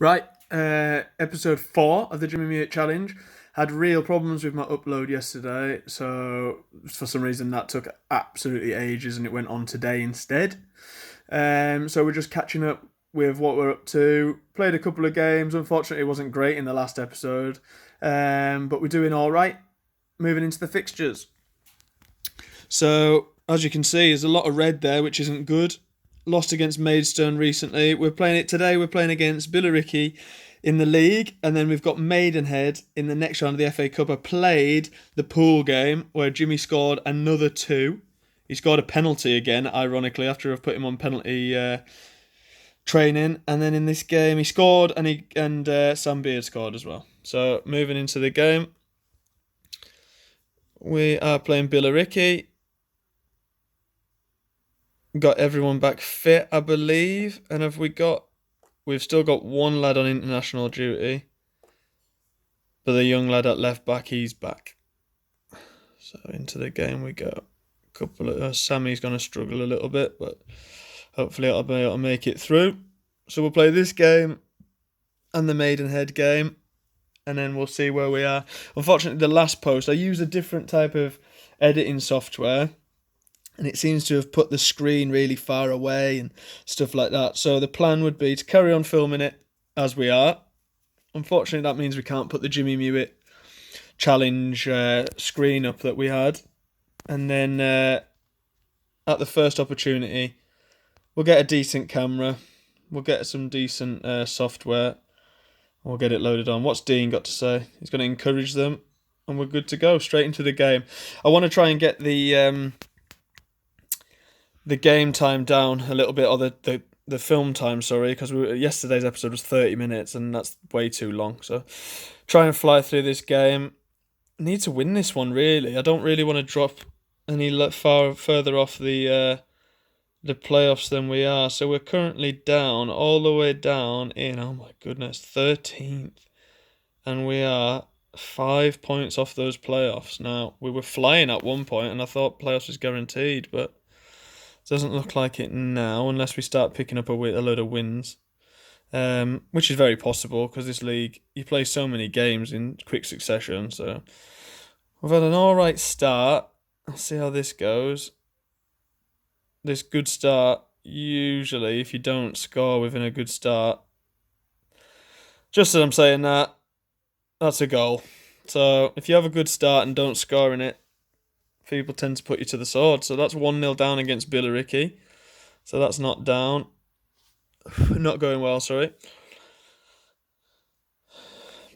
Right, episode 4 of the Jimmy Muitt Challenge. Had real problems with my upload yesterday, so for some reason that took absolutely ages and it went on today instead. So we're just catching up with what we're up to. Played a couple of games. Unfortunately, it wasn't great in the last episode, but we're doing all right. Moving into the fixtures. So as you can see, there's a lot of red there, which isn't good. Lost against Maidstone recently. We're playing it today. We're playing against Billericay in the league, and then we've got Maidenhead in the next round of the FA Cup. I played the pool game where Jimmy scored another two. He scored a penalty again, ironically, after I've put him on penalty training. And then in this game, he scored, and Sam Beard scored as well. So moving into the game, we are playing Billericay. Got everyone back fit, I believe, and we've still got one lad on international duty, but the young lad at left back, he's back. So into the game we go. Sammy's going to struggle a little bit, but hopefully I'll be able to make it through. So we'll play this game and the Maidenhead game, and then we'll see where we are. Unfortunately, the last post, I used a different type of editing software, and it seems to have put the screen really far away and stuff like that. So the plan would be to carry on filming it as we are. Unfortunately, that means we can't put the Jimmy Muitt challenge screen up that we had. And then at the first opportunity, we'll get a decent camera. We'll get some decent software. We'll get it loaded on. What's Dean got to say? He's going to encourage them. And we're good to go. Straight into the game. I want to try and get the game time down a little bit, or the film time, sorry, because yesterday's episode was 30 minutes and that's way too long. So try and fly through this game. Need to win this one, really. I don't really want to drop any further off the playoffs than we are. So we're currently down, all the way down in, oh my goodness, 13th. And we are 5 points off those playoffs. Now, we were flying at one point and I thought playoffs was guaranteed, but doesn't look like it now, unless we start picking up a load of wins, which is very possible because this league, you play so many games in quick succession. So we've had an all right start. I'll see how this goes. This good start, usually, if you don't score within a good start, just as I'm saying that, that's a goal. So if you have a good start and don't score in it, people tend to put you to the sword. So that's 1-0 down against Billericay. So that's not down. Not going well, sorry.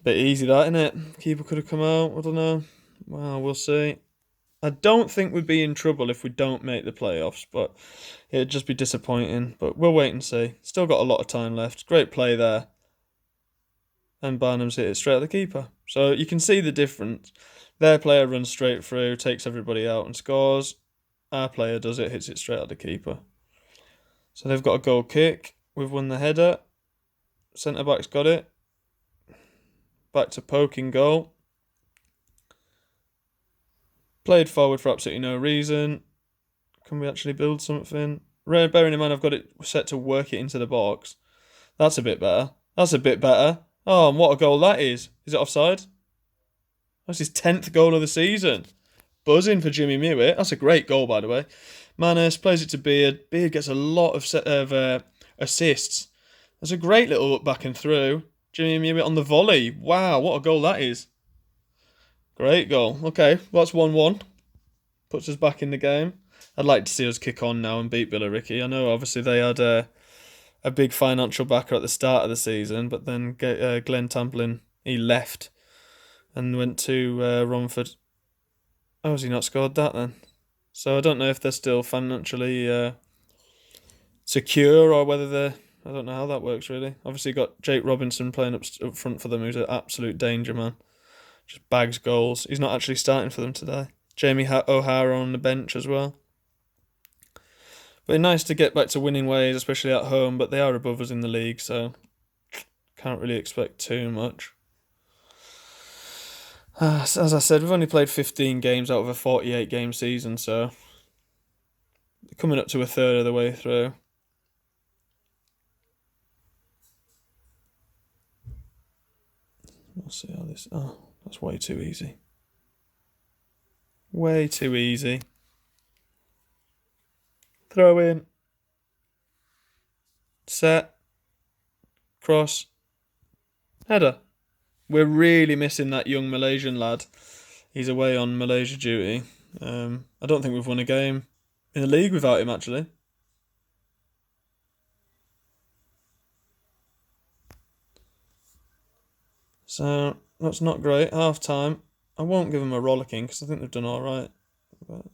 Bit easy that, isn't it? Keeper could have come out. I don't know. Well, we'll see. I don't think we'd be in trouble if we don't make the playoffs, but it'd just be disappointing. But we'll wait and see. Still got a lot of time left. Great play there. And Barnum's hit it straight at the keeper. So you can see the difference. Their player runs straight through, takes everybody out and scores. Our player does it, hits it straight at the keeper. So they've got a goal kick. We've won the header. Centre-back's got it. Back to poking goal. Played forward for absolutely no reason. Can we actually build something? Bearing in mind I've got it set to work it into the box. That's a bit better. That's a bit better. Oh, and what a goal that is. Is it offside? That's his 10th goal of the season. Buzzing for Jimmy Muitt. That's a great goal, by the way. Manus plays it to Beard. Beard gets a lot of assists. That's a great little up back and through. Jimmy Muitt on the volley. Wow, what a goal that is. Great goal. Okay, well, that's 1-1. Puts us back in the game. I'd like to see us kick on now and beat Billericay. I know, obviously, they had a big financial backer at the start of the season, but then Glenn Tamplin, he left and went to Romford. Oh, has he not scored that then? So I don't know if they're still financially secure or whether they're... I don't know how that works, really. Obviously, got Jake Robinson playing up front for them, who's an absolute danger, man. Just bags goals. He's not actually starting for them today. Jamie O'Hara on the bench as well. But nice to get back to winning ways, especially at home, but they are above us in the league, so can't really expect too much. As I said, we've only played 15 games out of a 48-game season, so coming up to a third of the way through. We'll see how this... Oh, that's way too easy. Way too easy. Throw in. Set. Cross. Header. We're really missing that young Malaysian lad. He's away on Malaysia duty. I don't think we've won a game in the league without him, actually. So, that's not great. Half time. I won't give them a rollicking because I think they've done alright. But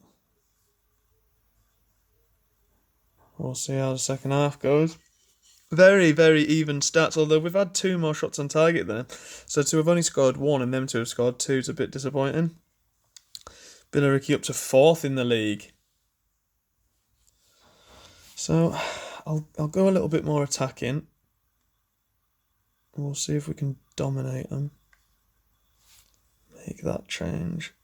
we'll see how the second half goes. Very, very even stats, although we've had 2 more shots on target there. So to have only scored 1 and them to have scored 2 is a bit disappointing. Billericay up to 4th in the league. So I'll go a little bit more attacking. We'll see if we can dominate them. Make that change.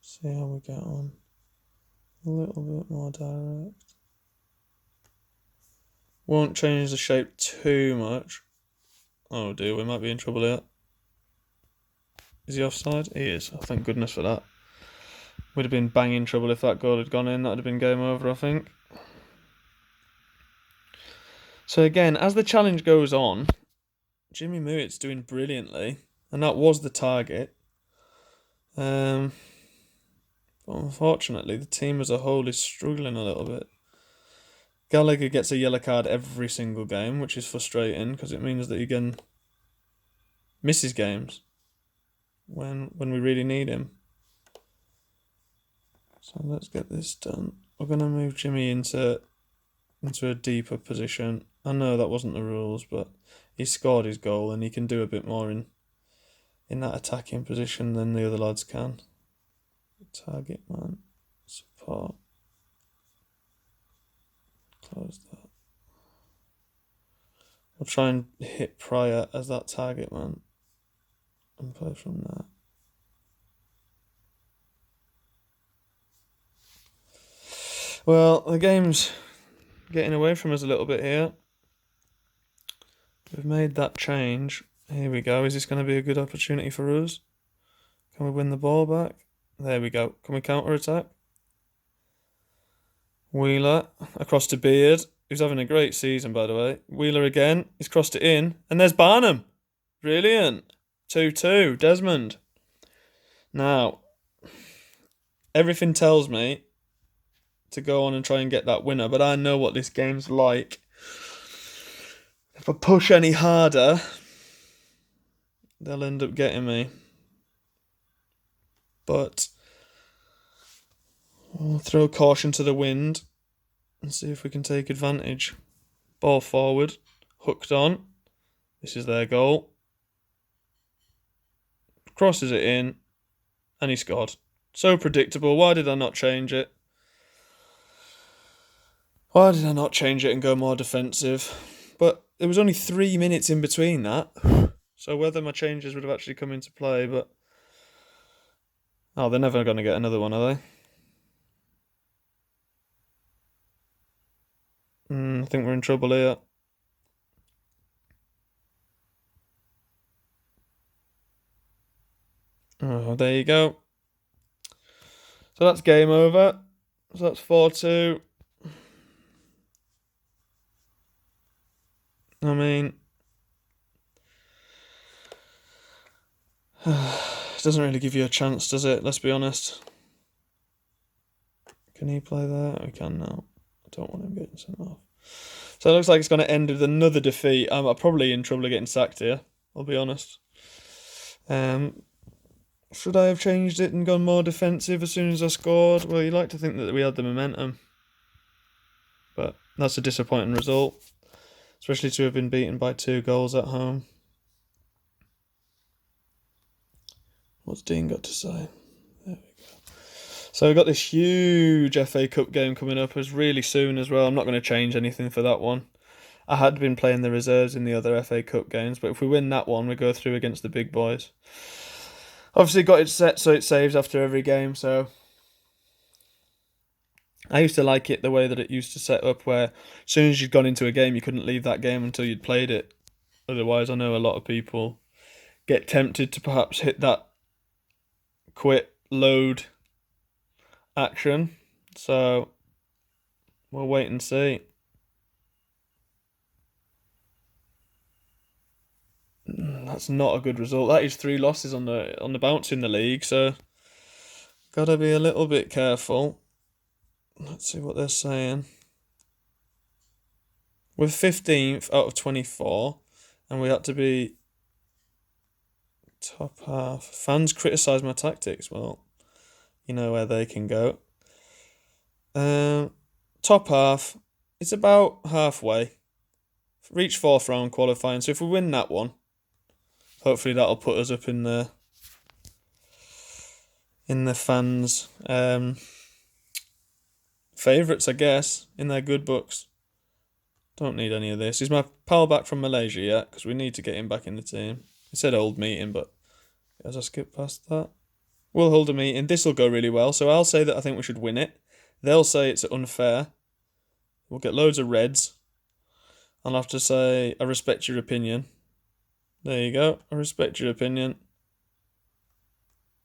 See how we get on. A little bit more direct. Won't change the shape too much. Oh dear, we might be in trouble here. Is he offside? He is. Oh, thank goodness for that. Would have been banging trouble if that goal had gone in. That would have been game over, I think. So again, as the challenge goes on, Jimmy Muitt's doing brilliantly, and that was the target. But unfortunately, the team as a whole is struggling a little bit. Gallagher gets a yellow card every single game, which is frustrating because it means that he can miss his games when we really need him. So let's get this done. We're going to move Jimmy into a deeper position. I know that wasn't the rules, but he scored his goal and he can do a bit more in that attacking position than the other lads can. Target man, support. Close that. We'll try and hit Pryor as that target man and play from there. Well, the game's getting away from us a little bit here. We've made that change. Here we go. Is this going to be a good opportunity for us? Can we win the ball back? There we go. Can we counter-attack? Wheeler across to Beard, who's having a great season, by the way. Wheeler again. He's crossed it in. And there's Barnum. Brilliant. 2-2. Desmond. Now, everything tells me to go on and try and get that winner, but I know what this game's like. If I push any harder, they'll end up getting me. But we'll throw caution to the wind and see if we can take advantage. Ball forward, hooked on. This is their goal. Crosses it in, and he scored. So predictable. Why did I not change it? Why did I not change it and go more defensive? But there was only 3 minutes in between that. So whether my changes would have actually come into play, but... Oh, they're never going to get another one, are they? I think we're in trouble here. Oh, there you go. So that's game over. So that's 4-2. I mean... It doesn't really give you a chance, does it? Let's be honest. Can he play there? We can now. I don't want him getting sent off. So it looks like it's going to end with another defeat. I'm probably in trouble of getting sacked here, I'll be honest. Should I have changed it and gone more defensive as soon as I scored? Well, you'd like to think that we had the momentum. But that's a disappointing result. Especially to have been beaten by 2 goals at home. What's Dean got to say? There we go. So we've got this huge FA Cup game coming up as really soon as well. I'm not going to change anything for that one. I had been playing the reserves in the other FA Cup games, but if we win that one, we go through against the big boys. Obviously got it set so it saves after every game, so I used to like it the way that it used to set up, where as soon as you'd gone into a game, you couldn't leave that game until you'd played it. Otherwise, I know a lot of people get tempted to perhaps hit that quit load action. So we'll wait and see. That's not a good result. That is 3 losses on the bounce in the league, so gotta be a little bit careful. Let's see what they're saying. We're 15th out of 24, and we had to be top half. Fans criticise my tactics. Well, you know where they can go. Top half. It's about halfway. Reach 4th round qualifying. So if we win that one, hopefully that'll put us up in the fans' favourites, I guess, in their good books. Don't need any of this. Is my pal back from Malaysia yet? Because we need to get him back in the team. It said old meeting, but as I skip past that, we'll hold a meeting. This will go really well. So I'll say that I think we should win it. They'll say it's unfair. We'll get loads of reds. I'll have to say, I respect your opinion. There you go. I respect your opinion.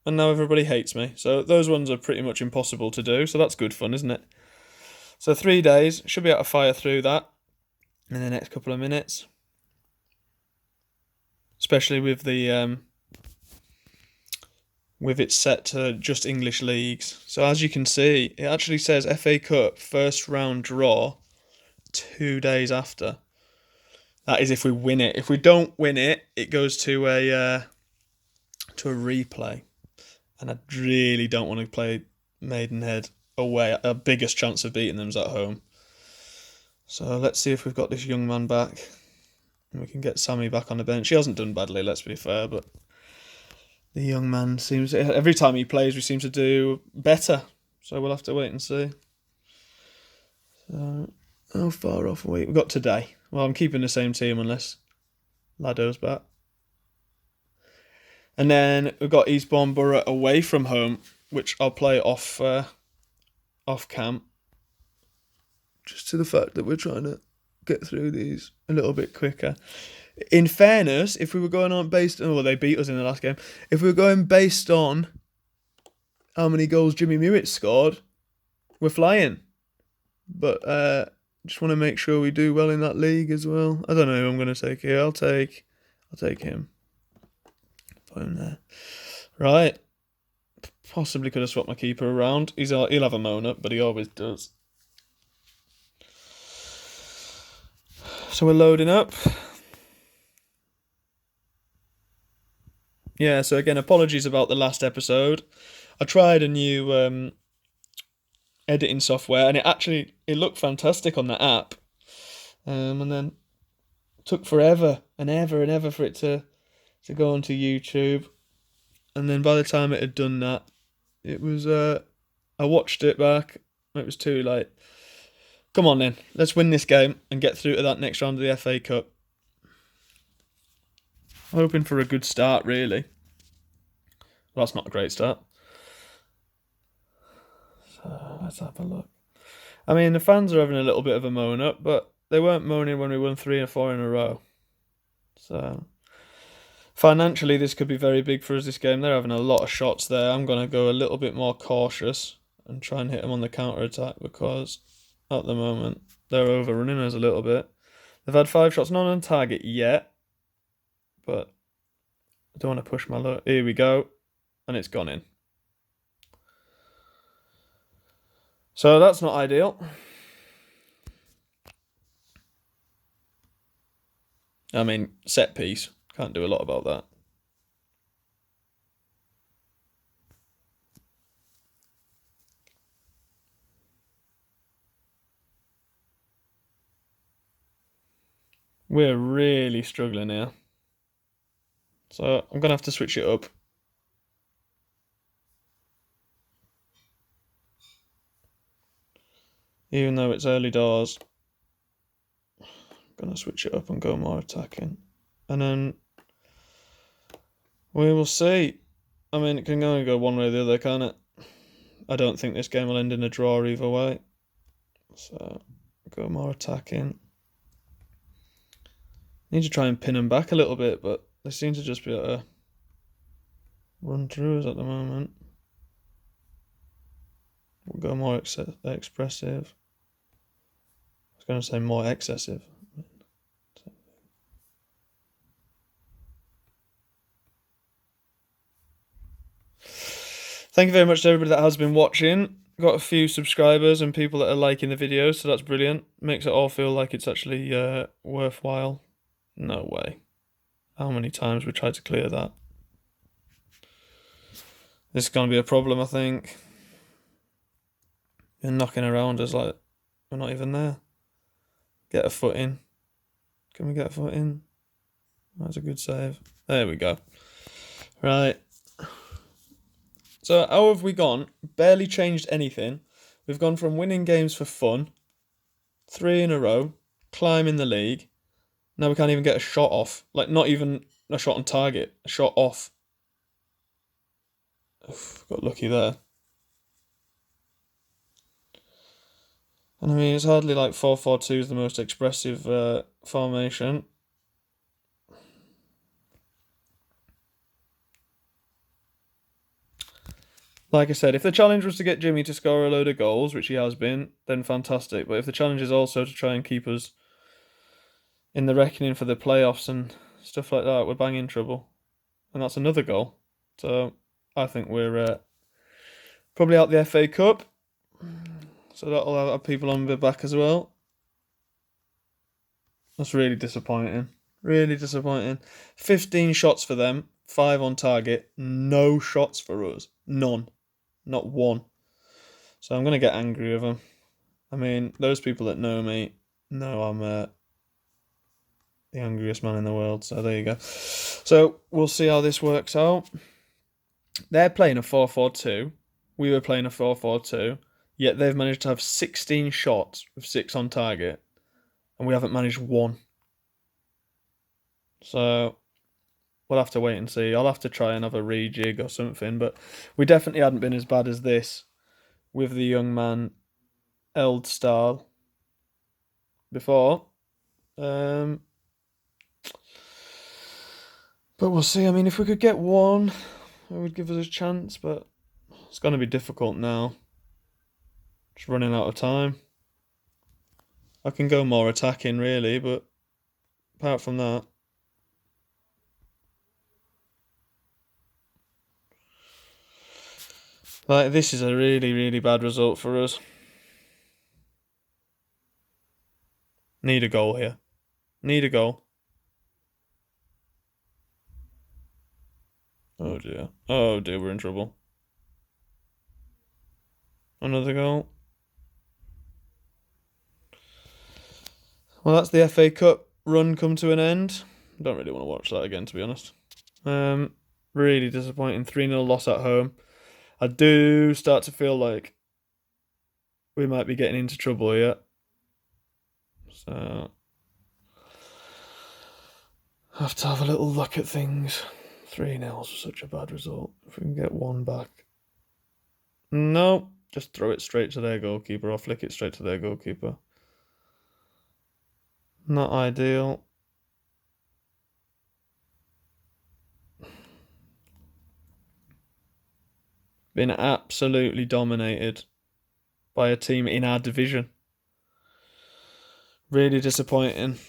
And now everybody hates me. So those ones are pretty much impossible to do. So that's good fun, isn't it? So 3 days. Should be able to fire through that in the next couple of minutes. Especially with the with it set to just English leagues. So as you can see, it actually says FA Cup first round draw 2 days after. That is if we win it. If we don't win it, it goes to a replay. And I really don't want to play Maidenhead away. Our biggest chance of beating them is at home. So let's see if we've got this young man back. And we can get Sammy back on the bench. He hasn't done badly, let's be fair, but the young man seems... Every time he plays, we seem to do better. So we'll have to wait and see. So, how far off are we? We've got today. Well, I'm keeping the same team unless Lado's back. And then we've got Eastbourne Borough away from home, which I'll play off cam. Just to the fact that we're trying to get through these a little bit quicker. In fairness, if we were going on based on... Well, they beat us in the last game. If we were going based on how many goals Jimmy Muitt scored, we're flying. But just want to make sure we do well in that league as well. I don't know who I'm going to take here. I'll take him. Put him there. Right. Possibly could have swapped my keeper around. He'll have a moan up, but he always does. So we're loading up. Yeah, so again, apologies about the last episode. I tried a new editing software, and it looked fantastic on the app. And then took forever and ever for it to go onto YouTube. And then by the time it had done that, it was I watched it back. It was too late. Come on then, let's win this game and get through to that next round of the FA Cup. Hoping for a good start, really. Well, that's not a great start. So let's have a look. I mean, the fans are having a little bit of a moan up, but they weren't moaning when we won 3 or 4 in a row. So financially, this could be very big for us this game. They're having a lot of shots there. I'm going to go a little bit more cautious and try and hit them on the counter-attack, because at the moment they're overrunning us a little bit. They've had 5 shots, not on target yet, but I don't want to push my luck. Here we go. And it's gone in. So that's not ideal. I mean, set piece. Can't do a lot about that. We're really struggling here. So I'm going to have to switch it up. even though it's early doors. I'm going to switch it up and go more attacking. And then we will see. I mean, it can only go one way or the other, can't it? I don't think this game will end in a draw either way. So, go more attacking. Need to try and pin them back a little bit, but they seem to just be able to run through us at the moment. We'll go more expressive. I was going to say more excessive. Thank you very much to everybody that has been watching. Got a few subscribers and people that are liking the videos, so that's brilliant. Makes it all feel like it's actually worthwhile. No way. How many times we tried to clear that? This is going to be a problem, I think. You're knocking around us like we're not even there. Get a foot in. Can we get a foot in? That's a good save. There we go. Right. So how have we gone? Barely changed anything. We've gone from winning games for fun, 3 in a row, climbing the league. Now we can't even get a shot off. Like, not even a shot on target. A shot off. Oof, got lucky there. And I mean, it's hardly like 4-4-2 is the most expressive formation. Like I said, if the challenge was to get Jimmy to score a load of goals, which he has been, then fantastic. But if the challenge is also to try and keep us in the reckoning for the playoffs and stuff like that, we're bang in trouble. And that's another goal. So I think we're probably out the FA Cup. So that'll have people on the back as well. That's really disappointing. Really disappointing. 15 shots for them, 5 on target, no shots for us. None. Not one. So I'm going to get angry with them. I mean, those people that know me know I'm the angriest man in the world. So there you go. So we'll see how this works out. They're playing a 4-4-2. We were playing a 4-4-2. Yet they've managed to have 16 shots with 6 on target. And we haven't managed one. So we'll have to wait and see. I'll have to try and have a rejig or something. But we definitely hadn't been as bad as this with the young man Eldstyle before. But we'll see. I mean, if we could get one, it would give us a chance. But it's going to be difficult now. Just running out of time. I can go more attacking, really. But apart from that... Like, this is a really, really bad result for us. Need a goal here. Need a goal. Oh dear. Oh dear, we're in trouble. Another goal. Well, that's the FA Cup run come to an end. I don't really want to watch that again, to be honest. Really disappointing. 3-0 loss at home. I do start to feel like we might be getting into trouble here. So I have to have a little look at things. 3-0 was such a bad result. If we can get one back. No, just throw it straight to their goalkeeper or flick it straight to their goalkeeper. Not ideal. Been absolutely dominated by a team in our division. Really disappointing.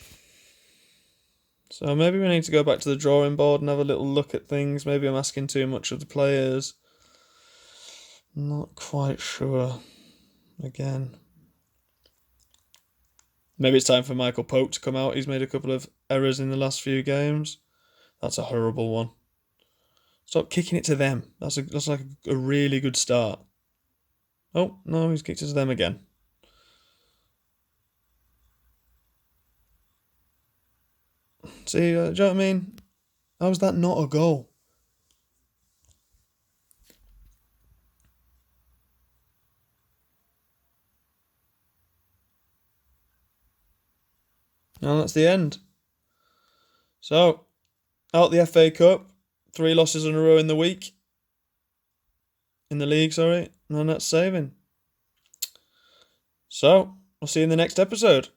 So maybe we need to go back to the drawing board and have a little look at things. Maybe I'm asking too much of the players. Not quite sure. Again. Maybe it's time for Michael Pope to come out. He's made a couple of errors in the last few games. That's a horrible one. Stop kicking it to them. That's like a really good start. Oh, no, he's kicked it to them again. See, do you know what I mean? How is that not a goal? And that's the end. So, out the FA Cup, 3 losses in a row in the week. In the league, sorry. And that's saving. So, I'll see you in the next episode.